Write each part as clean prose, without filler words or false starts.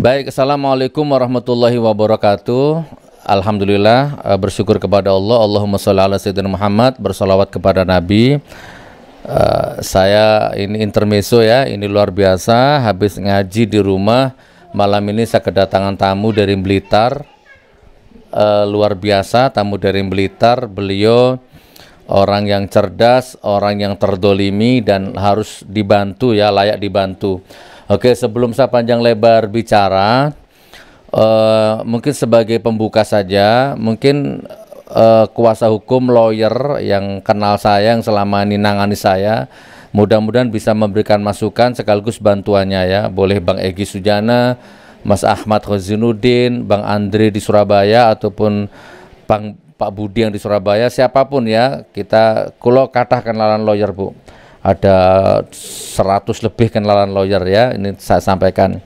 Baik, assalamualaikum warahmatullahi wabarakatuh. Alhamdulillah, bersyukur kepada Allah. Allahumma sholli ala sayyidina Muhammad, bersalawat kepada Nabi. Saya ini intermezzo ya, ini luar biasa. Habis ngaji di rumah, malam ini saya kedatangan tamu dari Blitar. Luar biasa, tamu dari Blitar. Beliau orang yang cerdas, orang yang terdolimi dan harus dibantu ya, layak dibantu. Oke, sebelum saya panjang lebar bicara, mungkin sebagai pembuka saja, mungkin kuasa hukum lawyer yang kenal saya, yang selama ini nangani saya, mudah-mudahan bisa memberikan masukan sekaligus bantuannya ya. Boleh Bang Egy Sujana, Mas Ahmad Khozinuddin, Bang Andre di Surabaya, ataupun Pak Budi yang di Surabaya, siapapun ya, kita kulo kathah kenalan lawyer Bu. Ada 100 lebih kenalan lawyer ya, ini saya sampaikan.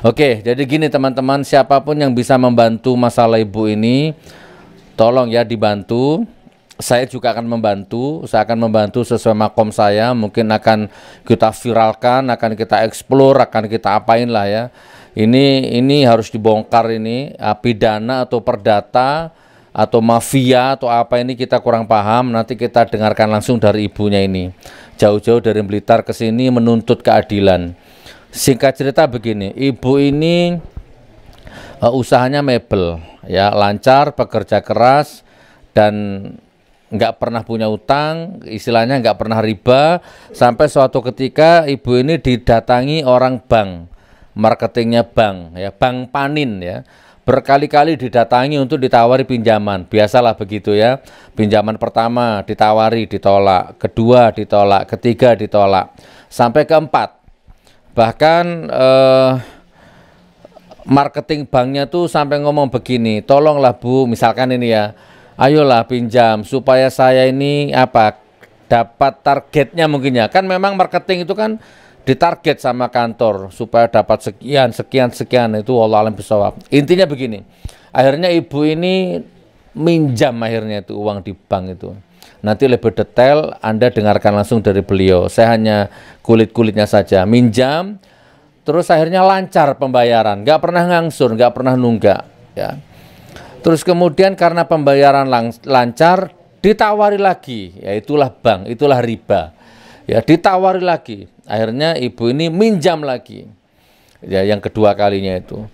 Oke, jadi gini teman-teman, siapapun yang bisa membantu masalah ibu ini, tolong ya dibantu. Saya juga akan membantu, saya akan membantu sesuai makom saya. Mungkin akan kita viralkan, akan kita explore, akan kita apain lah ya. Ini harus dibongkar ini, pidana atau perdata atau mafia atau apa ini kita kurang paham. Nanti kita dengarkan langsung dari ibunya ini. Jauh-jauh dari Blitar ke sini menuntut keadilan. Singkat cerita begini, ibu ini usahanya mebel ya, lancar, pekerja keras dan nggak pernah punya utang, istilahnya nggak pernah riba. Sampai suatu ketika ibu ini didatangi orang bank, marketingnya bank ya, Bank Panin ya. Berkali-kali didatangi untuk ditawari pinjaman, biasalah begitu ya. Pinjaman pertama ditawari, ditolak, kedua ditolak, ketiga ditolak, sampai keempat. Bahkan marketing banknya tuh sampai ngomong begini, tolonglah Bu, misalkan ini ya, ayolah pinjam supaya saya ini dapat targetnya mungkin ya. Kan memang marketing itu kan ditarget sama kantor supaya dapat sekian itu wallahu alam bisawab. Intinya begini, akhirnya ibu ini minjam akhirnya itu uang di bank itu. Nanti lebih detail Anda dengarkan langsung dari beliau, saya hanya kulit-kulitnya saja. Minjam terus akhirnya lancar pembayaran, nggak pernah ngangsur, nggak pernah nunggak ya. Terus kemudian karena pembayaran lancar, ditawari lagi, ya itulah bank, itulah riba ya, ditawari lagi. Akhirnya ibu ini minjam lagi ya, yang kedua kalinya itu.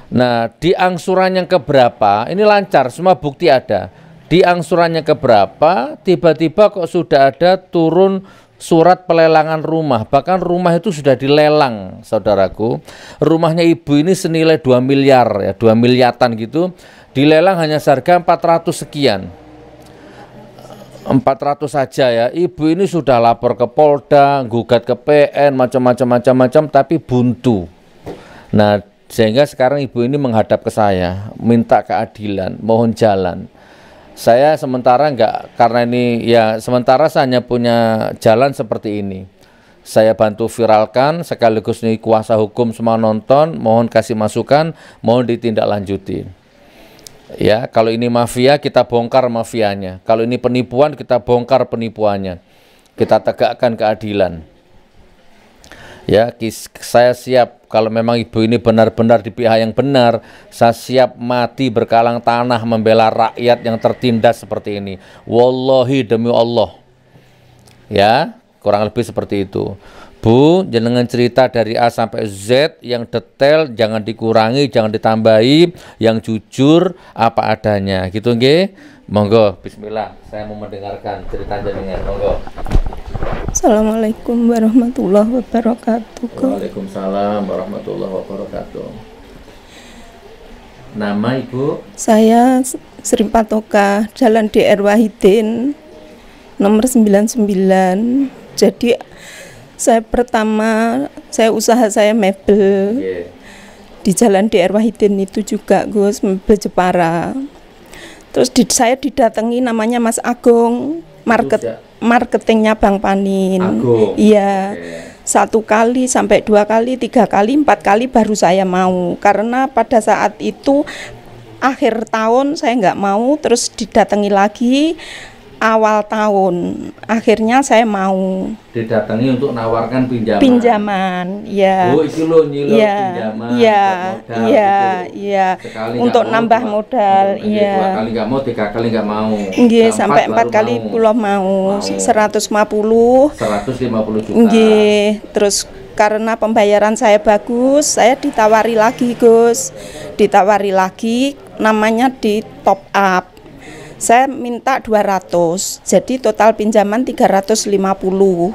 Nah, di angsuran yang keberapa ini lancar, semua bukti ada. Di angsurannya keberapa tiba-tiba kok sudah ada turun surat pelelangan rumah. Bahkan rumah itu sudah dilelang, saudaraku. Rumahnya ibu ini senilai 2 miliar ya, 2 miliatan gitu. Dilelang hanya seharga 400 sekian. 400 saja ya. Ibu ini sudah lapor ke Polda, gugat ke PN, macam-macam, tapi buntu. Nah, sehingga sekarang ibu ini menghadap ke saya, minta keadilan, mohon jalan. Saya sementara enggak, karena ini ya sementara saya hanya punya jalan seperti ini. Saya bantu viralkan, sekaligus nih kuasa hukum semua nonton, mohon kasih masukan, mohon ditindaklanjuti. Ya, kalau ini mafia kita bongkar mafianya, kalau ini penipuan kita bongkar penipuannya, kita tegakkan keadilan. Ya, saya siap kalau memang ibu ini benar-benar di pihak yang benar, saya siap mati berkalang tanah membela rakyat yang tertindas seperti ini. Wallahi demi Allah. Ya, kurang lebih seperti itu. Bu, jenengan cerita dari A sampai Z yang detail, jangan dikurangi, jangan ditambahi, yang jujur apa adanya. Gitu nggih? Monggo, bismillah. Saya mau mendengarkan cerita jenengan. Monggo. Assalamualaikum warahmatullahi wabarakatuh. Waalaikumsalam warahmatullahi wabarakatuh. Nama Ibu? Saya Sri Patoka, Jalan DR Wahidin, nomor 99. Jadi saya usaha saya mebel di Jalan DR Wahidin itu juga Gus, mebel Jepara. Terus saya didatangi namanya Mas Agung, marketingnya Bank Panin. Agung. Iya. 1 kali sampai 2 kali, 3 kali, 4 kali baru saya mau, karena pada saat itu akhir tahun saya nggak mau, terus didatangi lagi awal tahun. Akhirnya saya mau didatangi untuk nawarkan pinjaman. Pinjaman, ya. Oh, itu loh nyilok pinjaman. Iya, iya, gitu. iya. Sekali untuk mau, nambah modal, iya. 2 kali nggak mau, 3 kali nggak mau. Nggih, sampai 4 kali kula mau. 150. 150 juta. Nggih, terus karena pembayaran saya bagus, saya ditawari lagi, Gus. Ditawari lagi, namanya di top up. Saya minta 200, jadi total pinjaman 350.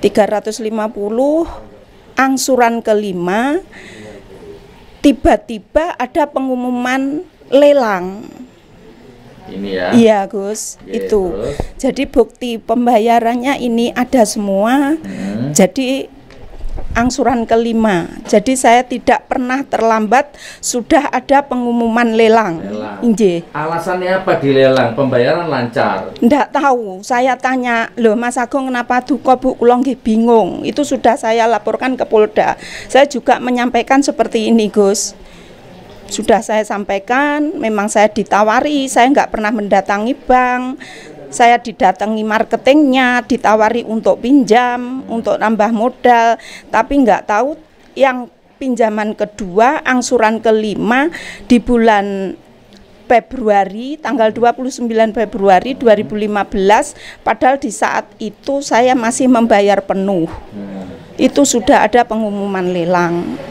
350, angsuran kelima, tiba-tiba ada pengumuman lelang. Ini ya. Iya, Gus, itu. Terus? Jadi bukti pembayarannya ini ada semua. Jadi angsuran kelima. Jadi saya tidak pernah terlambat, sudah ada pengumuman lelang. Nggih. Alasannya apa dilelang? Pembayaran lancar. Ndak tahu. Saya tanya, "Loh, Mas Agung kenapa duka, Bu? Kula nggih bingung." Itu sudah saya laporkan ke Polda. Saya juga menyampaikan seperti ini, Gus. Sudah saya sampaikan, memang saya ditawari, saya nggak pernah mendatangi bank. Saya didatangi marketingnya, ditawari untuk pinjam, untuk nambah modal, tapi nggak tahu yang pinjaman kedua, angsuran kelima di bulan Februari, tanggal 29 Februari 2015, padahal di saat itu saya masih membayar penuh. Itu sudah ada pengumuman lelang.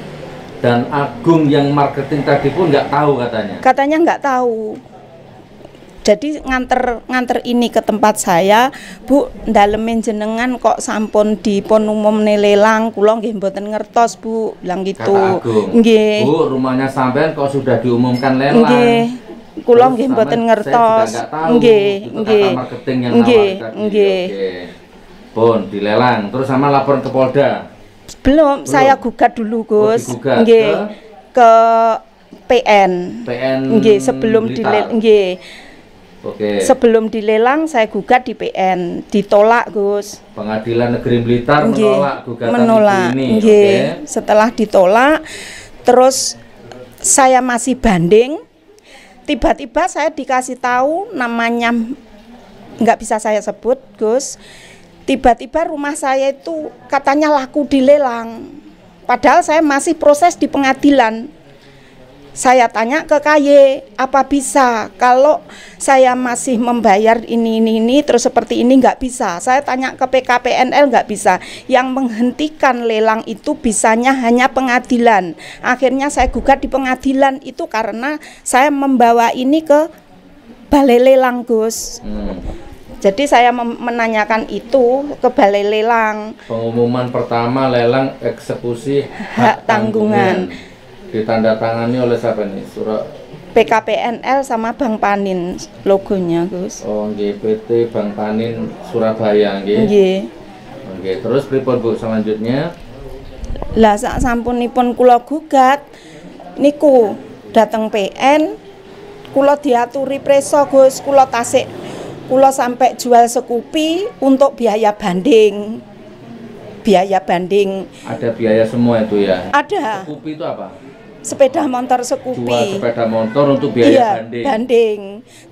Dan Agung yang marketing tadi pun nggak tahu katanya? Katanya nggak tahu. Jadi nganter ini ke tempat saya, "Bu, ndalemen jenengan kok sampun dipun umumne lelang, kula nggih mboten ngertos, Bu," bilang gitu. Kata Agung, nggih. "Bu, rumahnya sampean kok sudah diumumkan lelang?" Nggih. Kula nggih mboten ngertos. Nggih, nggih. Marketing yang nggih. Pun dilelang, terus sama lapor ke Polda. Belum, saya gugat dulu, Gus. Nggih. Ke PN. Nggih, sebelum dilelang, nggih. Oke. Sebelum dilelang saya gugat di PN, ditolak, Gus. Pengadilan Negeri Blitar menolak gugatan ini. Oke. Setelah ditolak, terus saya masih banding. Tiba-tiba saya dikasih tahu namanya, nggak bisa saya sebut, Gus. Tiba-tiba rumah saya itu katanya laku dilelang. Padahal saya masih proses di pengadilan. Saya tanya ke KY, apa bisa kalau saya masih membayar ini terus seperti ini, nggak bisa. Saya tanya ke PKPNL, nggak bisa. Yang menghentikan lelang itu bisanya hanya pengadilan. Akhirnya saya gugat di pengadilan itu karena saya membawa ini ke Balai Lelang, Gus. Jadi saya menanyakan itu ke Balai Lelang. Pengumuman pertama lelang eksekusi hak tanggungan. Ditandatangani oleh siapa nih? Surat PKPNL sama Bank Panin logonya, Gus. Oh, nggih, PT Bank Panin Surabaya nggih. Nggih. Oke, terus pripun Bu selanjutnya? Lah sak sampunipun kula gugat niku dateng PN, kula diaturi preso, Gus, kula tasik, kula sampai jual Scoopy untuk biaya banding. Biaya banding. Ada biaya semua itu ya? Ada. Scoopy itu apa? Sepeda motor Scoopy. Jual sepeda motor untuk biaya banding. Banding.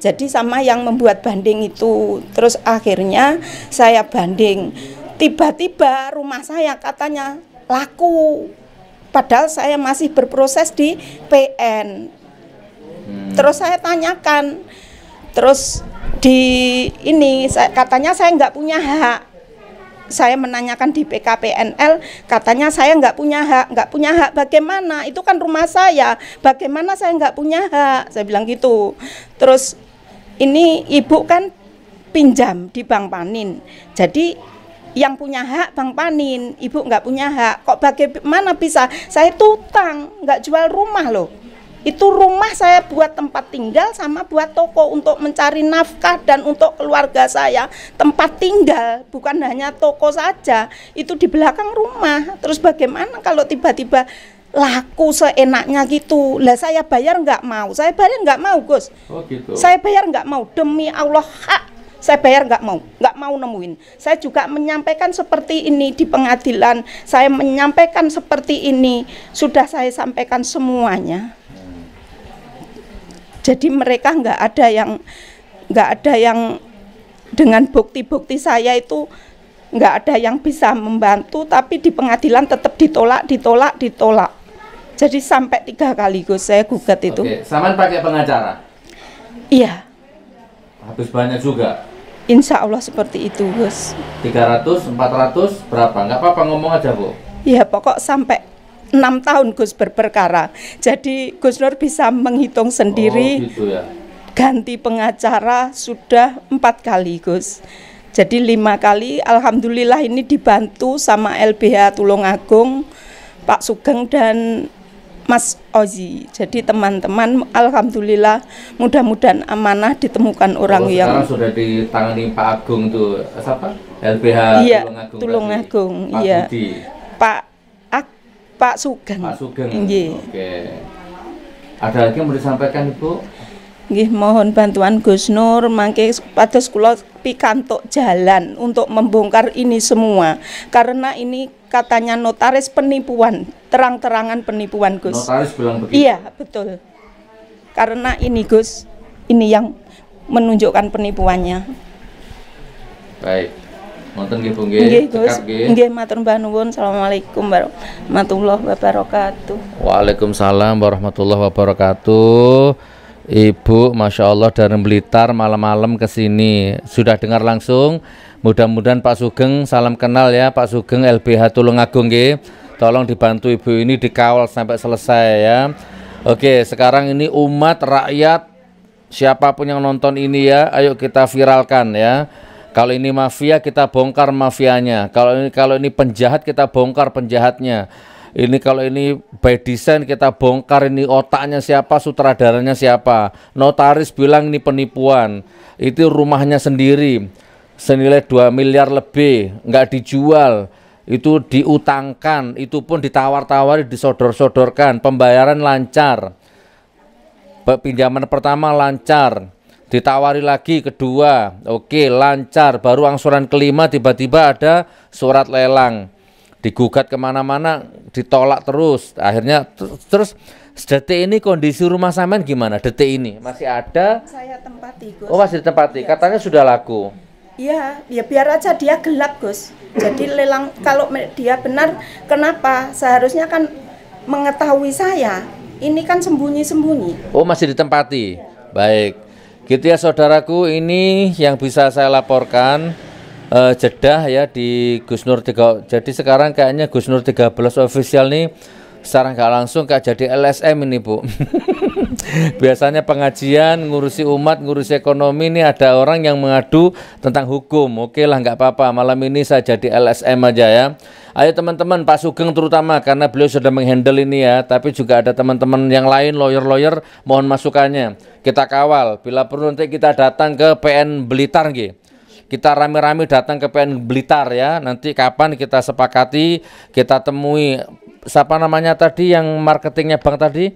Jadi sama yang membuat banding itu. Terus akhirnya saya banding. Tiba-tiba rumah saya katanya laku. Padahal saya masih berproses di PN. Terus saya tanyakan. Terus di ini katanya saya nggak punya hak. Saya menanyakan di PKPNL, katanya saya nggak punya hak bagaimana? Itu kan rumah saya, bagaimana saya nggak punya hak? Saya bilang gitu. Terus ini ibu kan pinjam di Bank Panin, jadi yang punya hak Bank Panin, ibu nggak punya hak. Kok bagaimana bisa? Saya tutang, nggak jual rumah loh. Itu rumah saya buat tempat tinggal sama buat toko untuk mencari nafkah dan untuk keluarga saya tempat tinggal, bukan hanya toko saja. Itu di belakang rumah. Terus bagaimana kalau tiba-tiba laku seenaknya gitu? Lah saya bayar nggak mau. Saya bayar nggak mau, Gus. Oh gitu. Saya bayar nggak mau, demi Allah hak. Saya bayar nggak mau nemuin. Saya juga menyampaikan seperti ini di pengadilan. Saya menyampaikan seperti ini, sudah saya sampaikan semuanya. Jadi mereka nggak ada yang dengan bukti-bukti saya itu nggak ada yang bisa membantu, tapi di pengadilan tetap ditolak. Jadi sampai 3 kali Gus saya gugat itu. Oke, Saman pakai pengacara? Iya. Habis banyak juga? Insya Allah seperti itu Gus. 300, 400, berapa? Nggak apa-apa, ngomong aja Bu. Ya pokok sampai 6 tahun Gus berperkara. Jadi Gus Nur bisa menghitung sendiri. Oh gitu ya. Ganti pengacara sudah 4 kali Gus. Jadi 5 kali. Alhamdulillah ini dibantu sama LBH Tulungagung, Pak Sugeng dan Mas Ozi. Jadi teman-teman alhamdulillah mudah-mudahan amanah ditemukan orang yang sudah ditangani Pak Agung tuh. Siapa? LBH iya, Tulungagung. Tulungagung. Pak Iya. Budi. Pak Sugeng. Pak Sugeng. Nggih. Oke. Ada lagi yang mau disampaikan Ibu? Nggih, mohon bantuan Gus Nur mangke pados kula pikantuk jalan untuk membongkar ini semua. Karena ini katanya notaris penipuan, terang-terangan penipuan Gus. Notaris bilang begitu? Iya, betul. Karena ini Gus, ini yang menunjukkan penipuannya. Baik. Wonten nggih Bu nggih. Nggih Gus. Cekap nggih. Nggih matur nuwun. Assalamualaikum warahmatullahi wabarakatuh. Waalaikumsalam warahmatullahi wabarakatuh. Ibu, Masya Allah dari Blitar malam-malam ke sini. Sudah dengar langsung? Mudah-mudahan Pak Sugeng, salam kenal ya Pak Sugeng LBH Tulungagung nggih. Tolong dibantu Ibu ini dikawal sampai selesai ya. Oke, sekarang ini umat, rakyat, siapapun yang nonton ini ya, ayo kita viralkan ya. Kalau ini mafia kita bongkar mafianya. Kalau ini penjahat kita bongkar penjahatnya. Ini kalau ini by design kita bongkar ini otaknya siapa, sutradaranya siapa. Notaris bilang ini penipuan. Itu rumahnya sendiri senilai 2 miliar lebih, nggak dijual. Itu diutangkan, itu pun ditawar-tawari, disodor-sodorkan. Pembayaran lancar. Pinjaman pertama lancar. Ditawari lagi kedua, oke lancar. Baru angsuran kelima tiba-tiba ada surat lelang. Digugat kemana-mana, ditolak terus. Akhirnya terus detik ini kondisi rumah sampean gimana? Detik ini masih ada? Saya tempati Gus. Oh masih ditempati, katanya sudah laku. Iya, ya biar aja dia gelap Gus. Jadi lelang kalau dia benar, kenapa? Seharusnya kan mengetahui saya. Ini kan sembunyi-sembunyi. Oh masih ditempati. Baik. Gitu ya saudaraku, ini yang bisa saya laporkan. Jeddah ya di Gus Nur 3. Jadi sekarang kayaknya Gus Nur 13 official nih secara nggak langsung kayak jadi LSM ini Bu. Biasanya pengajian ngurusi umat, ngurusi ekonomi, ini ada orang yang mengadu tentang hukum. Oke lah nggak apa-apa, malam ini saya jadi LSM aja ya. Ayo teman-teman, Pak Sugeng terutama karena beliau sudah menghandle ini ya. Tapi juga ada teman-teman yang lain, lawyer-lawyer, mohon masukannya. Kita kawal, bila perlu nanti kita datang ke PN Blitar nggih. Kita rame-rame datang ke PN Blitar ya. Nanti kapan kita sepakati, kita temui siapa namanya tadi yang marketingnya Bang tadi?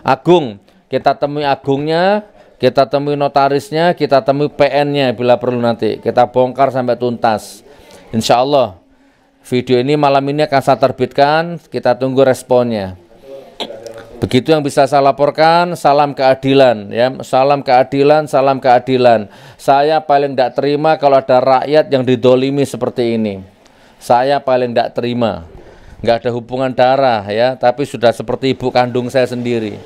Agung. Kita temui Agungnya, kita temui notarisnya, kita temui PN-nya bila perlu nanti. Kita bongkar sampai tuntas. Insya Allah video ini malam ini akan saya terbitkan, kita tunggu responnya. Begitu yang bisa saya laporkan. Salam keadilan ya, salam keadilan, salam keadilan. Saya paling tidak terima kalau ada rakyat yang didolimi seperti ini. Saya paling tidak terima. Nggak ada hubungan darah ya, tapi sudah seperti ibu kandung saya sendiri.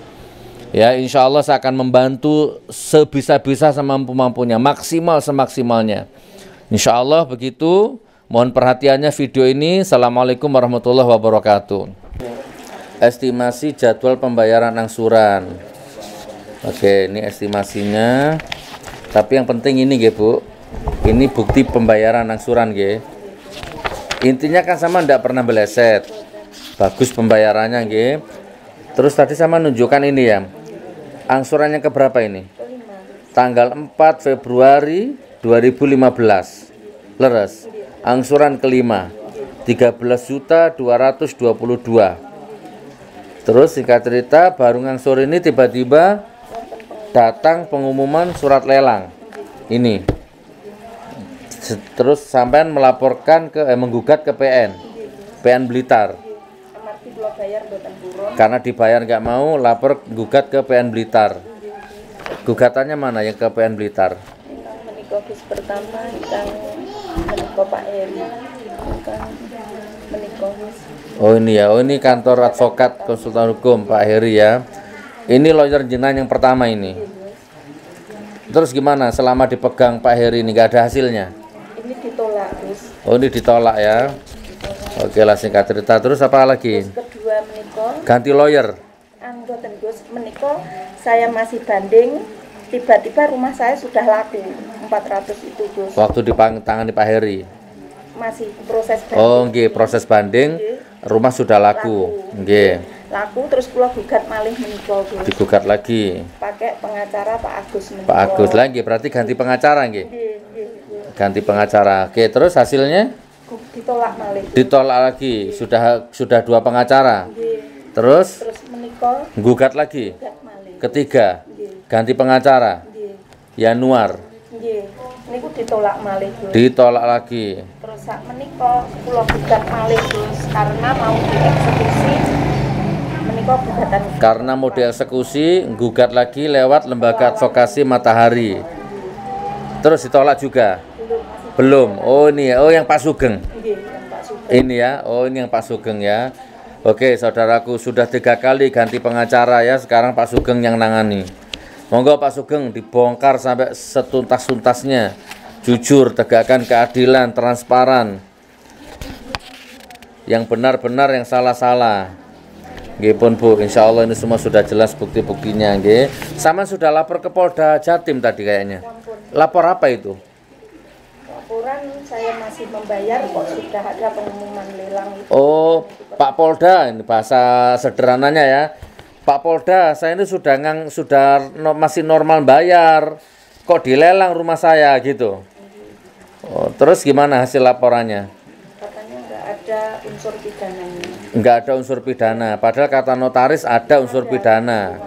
Ya, insya Allah saya akan membantu sebisa-bisa semampu-mampunya, maksimal semaksimalnya. Insya Allah begitu. Mohon perhatiannya video ini. Assalamualaikum warahmatullahi wabarakatuh. Estimasi jadwal pembayaran angsuran. Oke, ini estimasinya. Tapi yang penting ini nggih Bu. Ini bukti pembayaran angsuran nggih. Intinya kan sama ndak pernah meleset. Bagus pembayarannya nggih. Terus tadi sama nunjukkan ini ya. Angsurannya ke berapa ini? Tanggal 4 Februari 2015. Leres. Angsuran kelima 13.222. Terus singkat cerita baru ngangsur ini tiba-tiba datang pengumuman surat lelang ini. Terus sampean melaporkan ke menggugat ke PN Blitar. Karena dibayar nggak mau, lapor gugat ke PN Blitar. Gugatannya mana yang ke PN Blitar? psikologis pertama yang menikah Pak Heri kan menikah. Oh ini ya, oh ini kantor advokat konsultan hukum Pak Heri ya. Ini lawyer jenengan yang pertama ini. Terus gimana selama dipegang Pak Heri ini nggak ada hasilnya? Ini ditolak Gus. Oh ini ditolak ya. Oke lah singkat cerita, terus apa lagi? Terus kedua menikah. Ganti lawyer. Anggota Gus menikah, saya masih banding. Tiba-tiba rumah saya sudah laku 400 itu Gus. Waktu tangani Pak Heri. Masih proses banding. Oh nggih, proses banding. Rumah sudah laku. Nggih. Laku terus kula gugat malih menika Gus. Digugat lagi. Pakai pengacara Pak Agus menika. Pak Agus lagi, berarti ganti pengacara nggih. Nggih. Ganti pengacara. Oke, terus hasilnya Ditolak malih. ditolak lagi. Sudah dua pengacara. Nggih. Terus menika gugat lagi. gugat malih. Ketiga, Nggih. ganti pengacara. Nggih. Januar. Nggih. Niku ditolak malih Gus. Ditolak lagi. Terus sak menika kula gugat malih Gus karena mau dieksekusi. Menika gugatan Karena mau dieksekusi, gugat lagi lewat lembaga advokasi Matahari. Terus ditolak juga. Belum. Oh ini ya. Oh yang Pak Sugeng. nggih yang Pak Sugeng. Ini ya. Oh ini yang Pak Sugeng ya. Oke saudaraku, sudah 3 kali ganti pengacara ya. Sekarang Pak Sugeng yang nangani. Monggo Pak Sugeng dibongkar sampai setuntas-tuntasnya. Jujur, tegakkan keadilan, transparan. Yang benar-benar, yang salah-salah. Nggih pun Bu, insya Allah ini semua sudah jelas bukti-buktinya nggih. Sama sudah lapor ke Polda Jatim tadi kayaknya. Lapor apa itu? Laporan saya masih membayar kok sudah ada pengumuman lelang itu. Oh, Pak Polda, ini bahasa sederhananya ya. Pak Polda, saya ini masih normal bayar. Kok dilelang rumah saya gitu. Oh, terus gimana hasil laporannya? Katanya nggak ada unsur pidananya. Nggak ada unsur pidana, padahal kata notaris ada unsur pidana.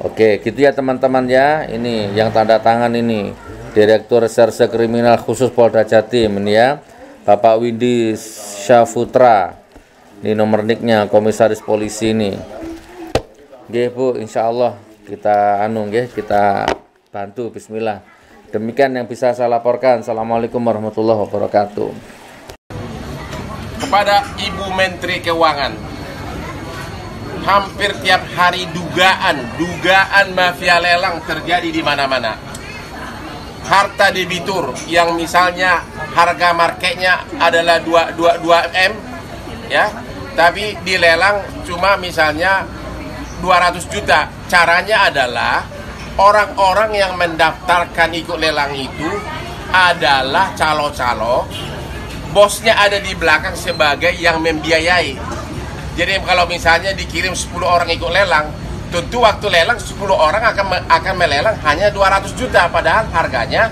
Oke, gitu ya teman-teman ya. Ini yang tanda tangan ini Direktur Reserse Kriminal Khusus Polda Jatim ini ya, Bapak Windy Syafputra. Ini nomor niknya komisaris polisi ini. Nggih Bu, insya Allah kita kita bantu. Bismillah. Demikian yang bisa saya laporkan. Assalamualaikum warahmatullahi wabarakatuh. Kepada Ibu Menteri Keuangan, hampir tiap hari dugaan mafia lelang terjadi di mana-mana. Harta debitur yang misalnya harga marketnya adalah 2 M ya, tapi dilelang cuma misalnya 200 juta. Caranya adalah orang-orang yang mendaftarkan ikut lelang itu adalah calo-calo, bosnya ada di belakang sebagai yang membiayai. Jadi kalau misalnya dikirim 10 orang ikut lelang, tentu waktu lelang 10 orang akan melelang hanya 200 juta padahal harganya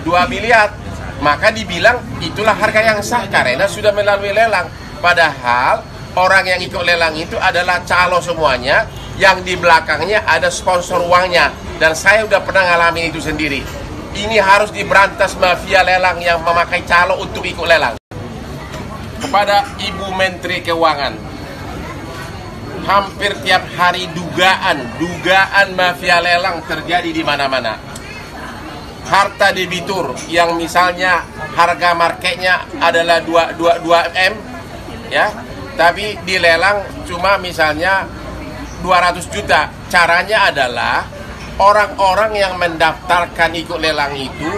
2 miliar. Maka dibilang itulah harga yang sah karena sudah melalui lelang. Padahal orang yang ikut lelang itu adalah calo semuanya, yang di belakangnya ada sponsor uangnya. Dan saya udah pernah ngalamin itu sendiri. Ini harus diberantas mafia lelang yang memakai calo untuk ikut lelang. Kepada Ibu Menteri Keuangan, hampir tiap hari dugaan mafia lelang terjadi di mana-mana. Harta debitur yang misalnya harga marketnya adalah 2 M ya, tapi dilelang cuma misalnya 200 juta. Caranya adalah orang-orang yang mendaftarkan ikut lelang itu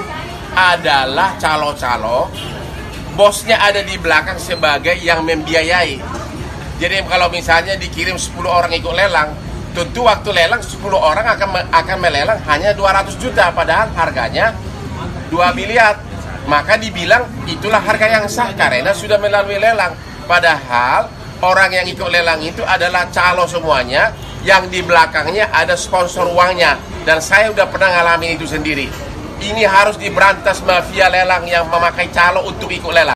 adalah calo-calo, bosnya ada di belakang sebagai yang membiayai. Jadi kalau misalnya dikirim 10 orang ikut lelang, tentu waktu lelang 10 orang akan melelang hanya 200 juta padahal harganya 2 miliar. Maka dibilang itulah harga yang sah karena sudah melalui lelang. Padahal orang yang ikut lelang itu adalah calo semuanya, yang di belakangnya ada sponsor uangnya. Dan saya udah pernah ngalamin itu sendiri. Ini harus diberantas mafia lelang yang memakai calo untuk ikut lelang.